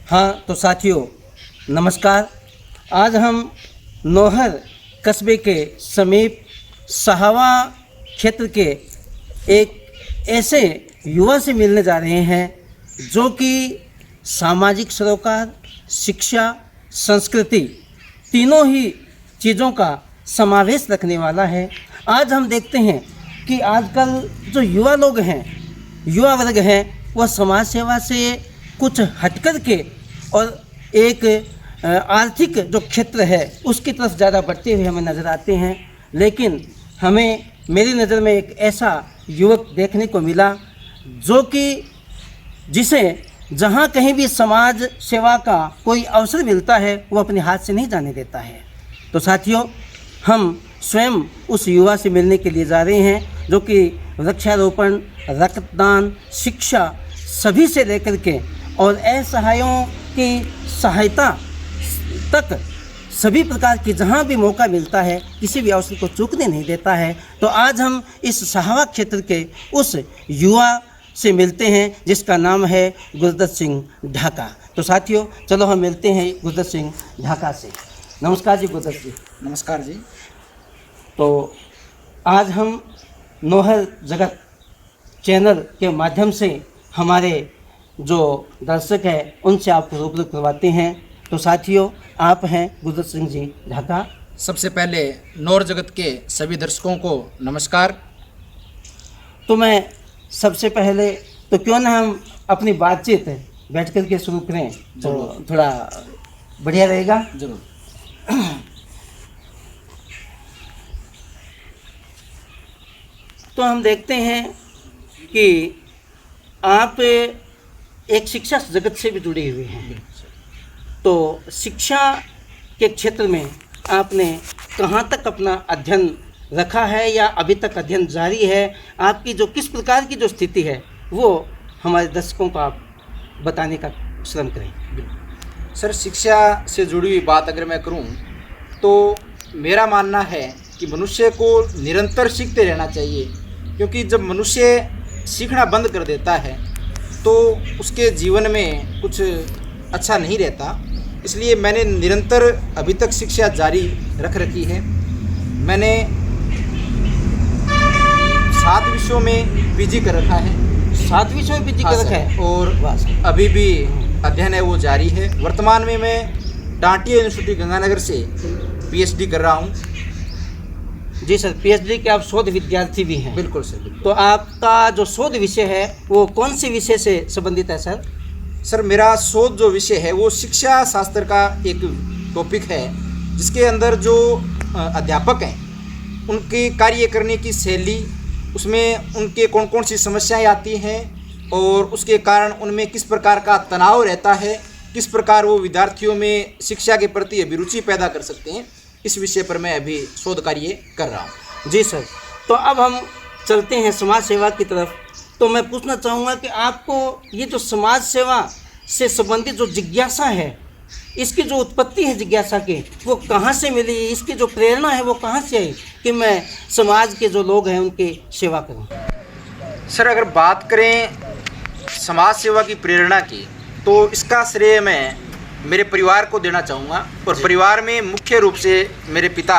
हाँ तो साथियों नमस्कार। आज हम नौहर कस्बे के समीप सहावा क्षेत्र के एक ऐसे युवा से मिलने जा रहे हैं जो कि सामाजिक सरोकार, शिक्षा, संस्कृति तीनों ही चीज़ों का समावेश रखने वाला है। आज हम देखते हैं कि आजकल जो युवा लोग हैं, युवा वर्ग हैं, वह समाज सेवा से कुछ हटकर के और एक आर्थिक जो क्षेत्र है उसकी तरफ ज़्यादा बढ़ते हुए हमें नज़र आते हैं। लेकिन मेरी नज़र में एक ऐसा युवक देखने को मिला जो कि जिसे जहाँ कहीं भी समाज सेवा का कोई अवसर मिलता है वो अपने हाथ से नहीं जाने देता है। तो साथियों, हम स्वयं उस युवा से मिलने के लिए जा रहे हैं जो कि वृक्षारोपण, रक्तदान, शिक्षा सभी से लेकर के और असहायों की सहायता तक सभी प्रकार की जहाँ भी मौका मिलता है किसी भी अवसर को चूकने नहीं देता है। तो आज हम इस सहावा क्षेत्र के उस युवा से मिलते हैं जिसका नाम है गुरदत्त सिंह ढाका। तो साथियों चलो हम मिलते हैं गुरदत्त सिंह ढाका से। नमस्कार जी गुरदत्त जी। नमस्कार जी। तो आज हम नौहर जगत चैनल के माध्यम से हमारे जो दर्शक हैं उनसे आपको रूबरू करवाते हैं। तो साथियों, आप हैं गुरदत्त सिंह जी ढाका। सबसे पहले नौहर जगत के सभी दर्शकों को नमस्कार। तो मैं सबसे पहले तो क्यों ना हम अपनी बातचीत बैठ कर के शुरू करें तो थोड़ा बढ़िया रहेगा। जरूर। तो हम देखते हैं कि आप एक शिक्षा जगत से भी जुड़े हुए हैं। तो शिक्षा के क्षेत्र में आपने कहाँ तक अपना अध्ययन रखा है या अभी तक अध्ययन जारी है? आपकी जो किस प्रकार की जो स्थिति है वो हमारे दर्शकों को आप बताने का श्रम करें। सर, शिक्षा से जुड़ी हुई बात अगर मैं करूं तो मेरा मानना है कि मनुष्य को निरंतर सीखते रहना चाहिए, क्योंकि जब मनुष्य सीखना बंद कर देता है तो उसके जीवन में कुछ अच्छा नहीं रहता। इसलिए मैंने निरंतर अभी तक शिक्षा जारी रख रखी है। मैंने 7 विषयों में पीजी कर रखा है। 7 विषयों में पीजी कर रखा है और अभी भी अध्ययन है वो जारी है। वर्तमान में मैं डांटिया यूनिवर्सिटी गंगानगर से पीएचडी कर रहा हूँ। जी सर, पीएचडी के आप शोध विद्यार्थी भी हैं। बिल्कुल सर, बिल्कुल। तो आपका जो शोध विषय है वो कौन से विषय से संबंधित है सर? सर, मेरा शोध जो विषय है वो शिक्षा शास्त्र का एक टॉपिक है, जिसके अंदर जो अध्यापक हैं उनकी कार्य करने की शैली, उसमें उनके कौन कौन सी समस्याएं आती हैं और उसके कारण उनमें किस प्रकार का तनाव रहता है, किस प्रकार वो विद्यार्थियों में शिक्षा के प्रति अभिरुचि पैदा कर सकते हैं, इस विषय पर मैं अभी शोध कार्य कर रहा हूँ। जी सर। तो अब हम चलते हैं समाज सेवा की तरफ। तो मैं पूछना चाहूँगा कि आपको ये जो समाज सेवा से संबंधित जो जिज्ञासा है, इसकी जो उत्पत्ति है जिज्ञासा की, वो कहाँ से मिली? इसकी जो प्रेरणा है वो कहाँ से आई कि मैं समाज के जो लोग हैं उनकी सेवा करूँ? सर, अगर बात करें समाज सेवा की प्रेरणा की तो इसका श्रेय मैं मेरे परिवार को देना चाहूँगा। और परिवार में मुख्य रूप से मेरे पिता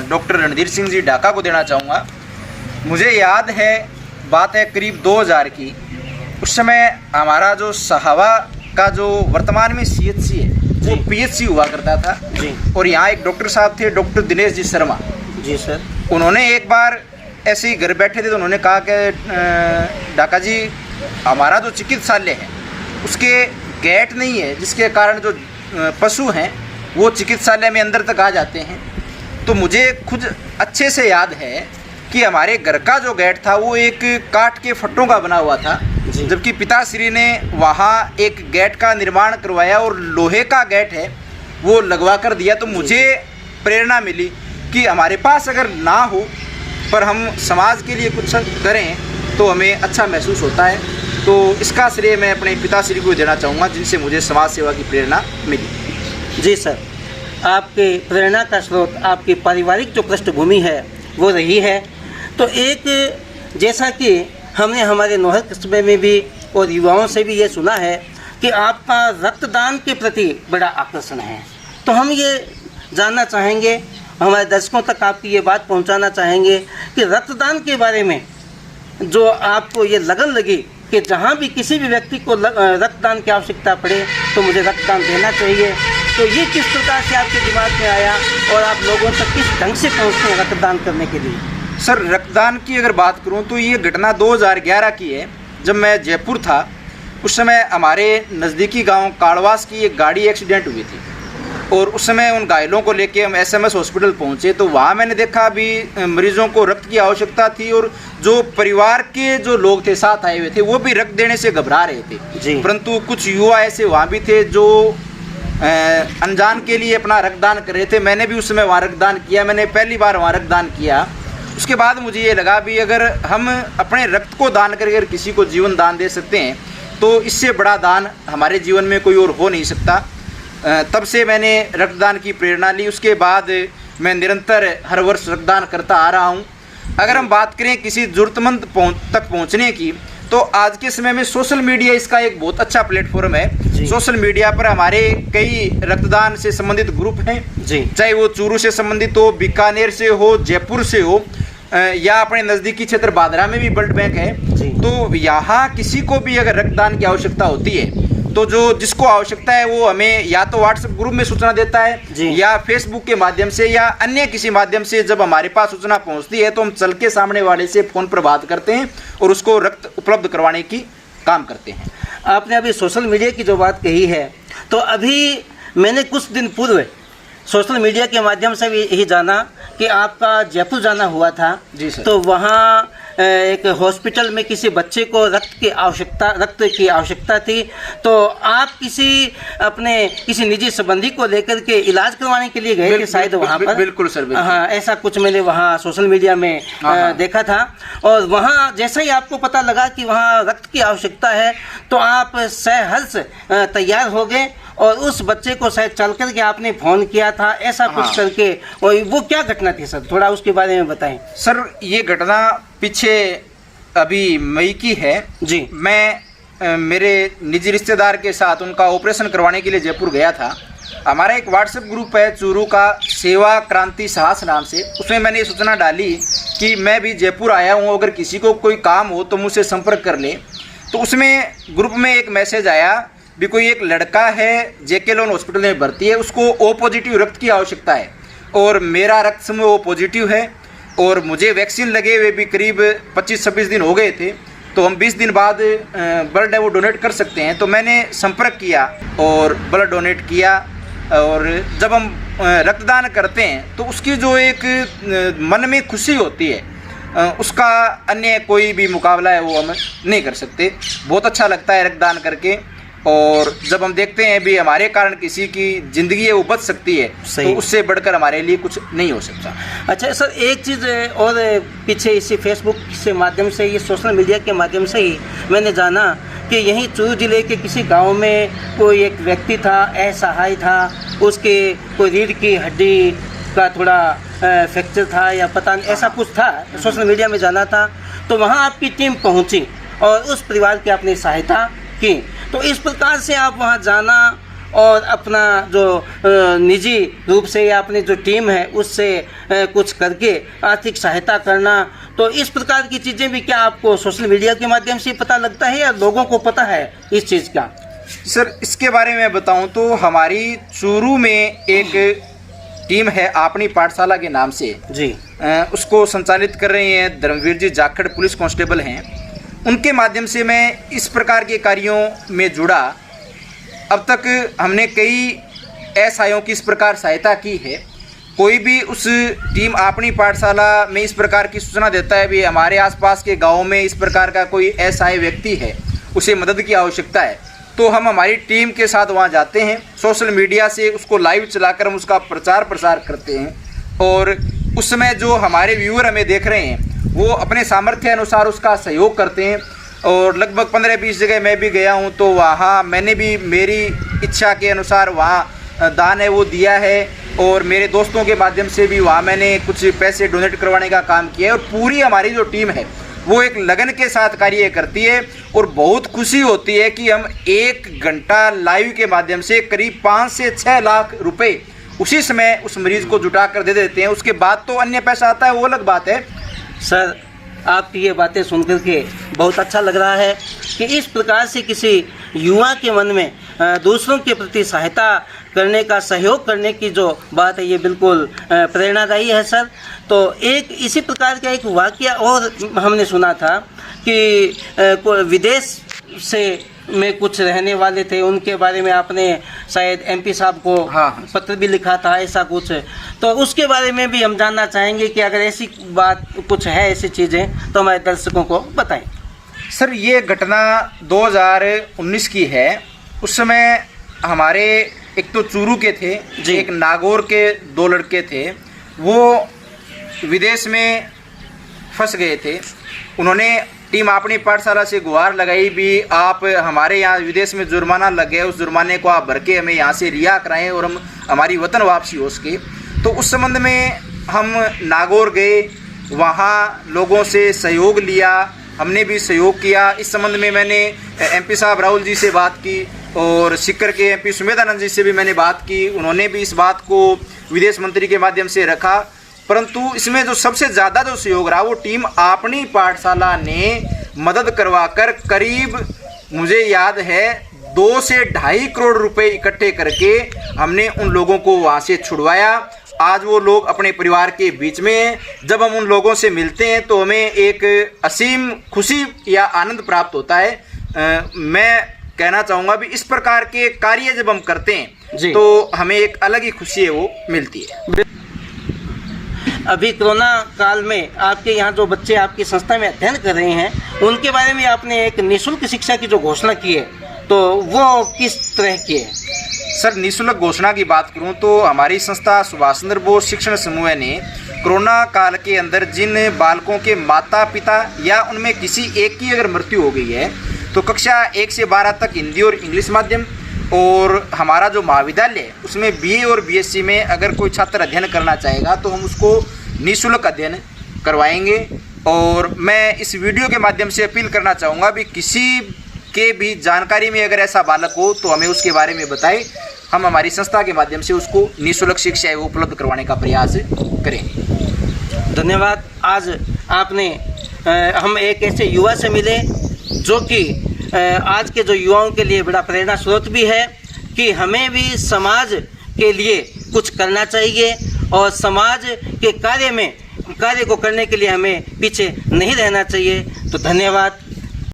डॉक्टर रणधीर सिंह जी ढाका को देना चाहूँगा। मुझे याद है, बात है करीब 2000 की। उस समय हमारा जो सहावा का जो वर्तमान में सीएचसी है वो पीएचसी हुआ करता था जी। और यहाँ एक डॉक्टर साहब थे, डॉक्टर दिनेश जी शर्मा। जी सर। उन्होंने एक बार ऐसे ही घर बैठे थे तो उन्होंने कहा कि ढाका जी, हमारा जो चिकित्सालय है उसके गेट नहीं है, जिसके कारण जो पशु हैं वो चिकित्सालय में अंदर तक आ जाते हैं। तो मुझे खुद अच्छे से याद है कि हमारे घर का जो गेट था वो एक काठ के फट्टों का बना हुआ था, जबकि पिताश्री ने वहाँ एक गेट का निर्माण करवाया और लोहे का गेट है वो लगवा कर दिया। तो मुझे प्रेरणा मिली कि हमारे पास अगर ना हो पर हम समाज के लिए कुछ करें तो हमें अच्छा महसूस होता है। तो इसका श्रेय मैं अपने पिताश्री को देना चाहूँगा, जिनसे मुझे समाज सेवा की प्रेरणा मिली। जी सर, आपके प्रेरणा का स्रोत आपकी पारिवारिक जो पृष्ठभूमि है वो रही है। तो एक जैसा कि हमने हमारे नौहर कस्बे में भी और युवाओं से भी ये सुना है, कि आपका रक्तदान के प्रति बड़ा आकर्षण है। तो हम ये जानना चाहेंगे, हमारे दर्शकों तक आपकी ये बात पहुंचाना चाहेंगे कि रक्तदान के बारे में जो आपको ये लगन लगी कि जहाँ भी किसी भी व्यक्ति को रक्तदान की आवश्यकता पड़े तो मुझे रक्तदान देना चाहिए, तो ये किस प्रकार से आपके दिमाग में आया और आप लोगों तक किस ढंग से पहुँचते हैं रक्तदान करने के लिए? सर, रक्तदान की अगर बात करूं तो ये घटना 2011 की है। जब मैं जयपुर था उस समय हमारे नज़दीकी गांव काड़वास की एक गाड़ी एक्सीडेंट हुई थी और उस समय उन घायलों को लेके हम SMS हॉस्पिटल पहुंचे। तो वहाँ मैंने देखा अभी मरीजों को रक्त की आवश्यकता थी और जो परिवार के जो लोग थे साथ आए हुए थे वो भी रक्त देने से घबरा रहे थे। परंतु कुछ युवा ऐसे वहाँ भी थे जो अनजान के लिए अपना रक्तदान कर रहे थे। मैंने भी उस समय वहाँ रक्तदान किया, मैंने पहली बार वहाँ रक्तदान किया। उसके बाद मुझे ये लगा भी अगर हम अपने रक्त को दान करके अगर किसी को जीवन दान दे सकते हैं तो इससे बड़ा दान हमारे जीवन में कोई और हो नहीं सकता। तब से मैंने रक्तदान की प्रेरणा ली। उसके बाद मैं निरंतर हर वर्ष रक्तदान करता आ रहा हूँ। अगर हम बात करें किसी ज़रूरतमंद तक पहुँचने की तो आज के समय में सोशल मीडिया इसका एक बहुत अच्छा प्लेटफॉर्म है। सोशल मीडिया पर हमारे कई रक्तदान से संबंधित ग्रुप हैं, चाहे वो चूरू से संबंधित हो, बीकानेर से हो, जयपुर से हो या अपने नज़दीकी क्षेत्र बादरा में भी ब्लड बैंक है। तो यहाँ किसी को भी अगर रक्तदान की आवश्यकता होती है तो जो जिसको आवश्यकता है वो हमें या तो व्हाट्सएप ग्रुप में सूचना देता है या फेसबुक के माध्यम से या अन्य किसी माध्यम से जब हमारे पास सूचना पहुंचती है तो हम चल के सामने वाले से फ़ोन पर बात करते हैं और उसको रक्त उपलब्ध करवाने की काम करते हैं। आपने अभी सोशल मीडिया की जो बात कही है, तो अभी मैंने कुछ दिन पूर्व सोशल मीडिया के माध्यम से भी यही जाना कि आपका जयपुर जाना हुआ था। जी सर। तो वहाँ एक हॉस्पिटल में किसी बच्चे को रक्त की आवश्यकता थी, तो आप किसी निजी संबंधी को लेकर के इलाज करवाने के लिए गए थे शायद वहाँ पर? बिल्कुल सर, बिल्कुल। हाँ, ऐसा कुछ मैंने वहाँ सोशल मीडिया में देखा था। और वहाँ जैसा ही आपको पता लगा कि वहाँ रक्त की आवश्यकता है तो आप सहर्ष तैयार हो गए और उस बच्चे को शायद चल करके आपने फ़ोन किया था, ऐसा कुछ करके। और वो क्या घटना थी सर, थोड़ा उसके बारे में बताएं। सर, ये घटना पीछे अभी मई की है जी। मैं मेरे निजी रिश्तेदार के साथ उनका ऑपरेशन करवाने के लिए जयपुर गया था। हमारा एक व्हाट्सएप ग्रुप है चूरू का, सेवा क्रांति साहस नाम से। उसमें मैंने ये सूचना डाली कि मैं भी जयपुर आया हूँ, अगर किसी को कोई काम हो तो मुझसे संपर्क कर ले। तो उसमें ग्रुप में एक मैसेज आया भी कोई एक लड़का है JK लोन हॉस्पिटल में भर्ती है, उसको O पॉजिटिव रक्त की आवश्यकता है और मेरा रक्त समूह O पॉजिटिव है और मुझे वैक्सीन लगे हुए भी करीब 25-26 दिन हो गए थे, तो हम 20 दिन बाद ब्लड है वो डोनेट कर सकते हैं। तो मैंने संपर्क किया और ब्लड डोनेट किया। और जब हम रक्तदान करते हैं तो उसकी जो एक मन में खुशी होती है उसका अन्य कोई भी मुकाबला है वो हम नहीं कर सकते। बहुत अच्छा लगता है रक्तदान करके। और जब हम देखते हैं भी हमारे कारण किसी की ज़िंदगी है वो बच सकती है तो उससे बढ़कर हमारे लिए कुछ नहीं हो सकता। अच्छा सर, एक चीज़ और पीछे इसी फेसबुक से माध्यम से, ये सोशल मीडिया के माध्यम से ही मैंने जाना कि यहीं चूरू जिले के किसी गांव में कोई एक व्यक्ति था, असहाय था, उसके कोई रीढ़ की हड्डी का थोड़ा फ्रैक्चर था या पता नहीं ऐसा कुछ था, सोशल मीडिया में जाना था। तो वहाँ आपकी टीम पहुँची और उस परिवार की आपने सहायता की। तो इस प्रकार से आप वहाँ जाना और अपना जो निजी रूप से या अपनी जो टीम है उससे कुछ करके आर्थिक सहायता करना, तो इस प्रकार की चीज़ें भी क्या आपको सोशल मीडिया के माध्यम से पता लगता है या लोगों को पता है इस चीज़ का? सर, इसके बारे में बताऊं तो हमारी चूरू में एक टीम है अपनी पाठशाला के नाम से जी, उसको संचालित कर रहे हैं धर्मवीर जी जाखड़, पुलिस कांस्टेबल हैं। उनके माध्यम से मैं इस प्रकार के कार्यों में जुड़ा। अब तक हमने कई असहायों की इस प्रकार सहायता की है। कोई भी उस टीम अपनी पाठशाला में इस प्रकार की सूचना देता है भी हमारे आसपास के गांव में इस प्रकार का कोई असहाय व्यक्ति है, उसे मदद की आवश्यकता है, तो हम हमारी टीम के साथ वहां जाते हैं। सोशल मीडिया से उसको लाइव चलाकर हम उसका प्रचार प्रसार करते हैं और उस समय जो हमारे व्यूअर हमें देख रहे हैं वो अपने सामर्थ्य अनुसार उसका सहयोग करते हैं। और लगभग 15-20 जगह मैं भी गया हूँ, तो वहाँ मैंने भी मेरी इच्छा के अनुसार वहाँ दान है वो दिया है और मेरे दोस्तों के माध्यम से भी वहाँ मैंने कुछ पैसे डोनेट करवाने का काम किया है। और पूरी हमारी जो टीम है वो एक लगन के साथ कार्य करती है और बहुत खुशी होती है कि हम 1 घंटा लाइव के माध्यम से करीब 5 से 6 लाख रुपए उसी समय उस मरीज को जुटा कर दे देते हैं। उसके बाद तो अन्य पैसा आता है, वो अलग बात है। सर, आपकी ये बातें सुनकर के बहुत अच्छा लग रहा है कि इस प्रकार से किसी युवा के मन में दूसरों के प्रति सहायता करने का, सहयोग करने की जो बात है, ये बिल्कुल प्रेरणादायी है सर। तो एक इसी प्रकार का एक वाकया और हमने सुना था कि विदेश से में कुछ रहने वाले थे, उनके बारे में आपने शायद एमपी साहब को पत्र भी लिखा था, ऐसा कुछ। तो उसके बारे में भी हम जानना चाहेंगे कि अगर ऐसी बात कुछ है, ऐसी चीज़ें, तो हमारे दर्शकों को बताएं। सर, ये घटना 2019 की है। उस समय हमारे एक तो चूरू के थे, एक नागौर के 2 लड़के थे, वो विदेश में फंस गए थे। उन्होंने टीम अपनी पाठशाला से गुहार लगाई भी, आप हमारे यहाँ विदेश में जुर्माना लग गया, उस जुर्माने को आप भर के हमें यहाँ से रिहा कराएं और हम हमारी वतन वापसी हो सके। तो उस संबंध में हम नागौर गए, वहाँ लोगों से सहयोग लिया, हमने भी सहयोग किया। इस संबंध में मैंने एमपी साहब राहुल जी से बात की और सीकर के एमपी सुमेधानंद जी से भी मैंने बात की। उन्होंने भी इस बात को विदेश मंत्री के माध्यम से रखा। परंतु इसमें जो सबसे ज़्यादा जो सहयोग रहा, वो टीम अपनी पाठशाला ने मदद करवाकर करीब, मुझे याद है, 2 से 2.5 करोड़ रुपए इकट्ठे करके हमने उन लोगों को वहाँ से छुड़वाया। आज वो लोग अपने परिवार के बीच में हैं। जब हम उन लोगों से मिलते हैं तो हमें एक असीम खुशी या आनंद प्राप्त होता है। मैं कहना चाहूँगा भी इस प्रकार के कार्य जब हम करते हैं तो हमें एक अलग ही खुशी है वो मिलती है। अभी कोरोना काल में आपके यहाँ जो बच्चे आपकी संस्था में अध्ययन कर रहे हैं, उनके बारे में आपने एक निःशुल्क शिक्षा की जो घोषणा की है, तो वो किस तरह की है? सर, निःशुल्क घोषणा की बात करूं तो हमारी संस्था सुभाष चंद्र बोस शिक्षण समूह ने कोरोना काल के अंदर जिन बालकों के माता पिता या उनमें किसी एक की अगर मृत्यु हो गई है, तो कक्षा 1 से 12 तक हिंदी और इंग्लिश माध्यम, और हमारा जो महाविद्यालय है उसमें BA और BSc में अगर कोई छात्र अध्ययन करना चाहेगा तो हम उसको निःशुल्क अध्ययन करवाएंगे। और मैं इस वीडियो के माध्यम से अपील करना चाहूँगा भी किसी के भी जानकारी में अगर ऐसा बालक हो तो हमें उसके बारे में बताएं। हम हमारी संस्था के माध्यम से उसको निःशुल्क शिक्षा उपलब्ध करवाने का प्रयास करेंगे। धन्यवाद। आज आपने हम एक ऐसे युवा से मिले जो कि आज के जो युवाओं के लिए बड़ा प्रेरणा स्रोत भी है कि हमें भी समाज के लिए कुछ करना चाहिए और समाज के कार्य को करने के लिए हमें पीछे नहीं रहना चाहिए। तो धन्यवाद।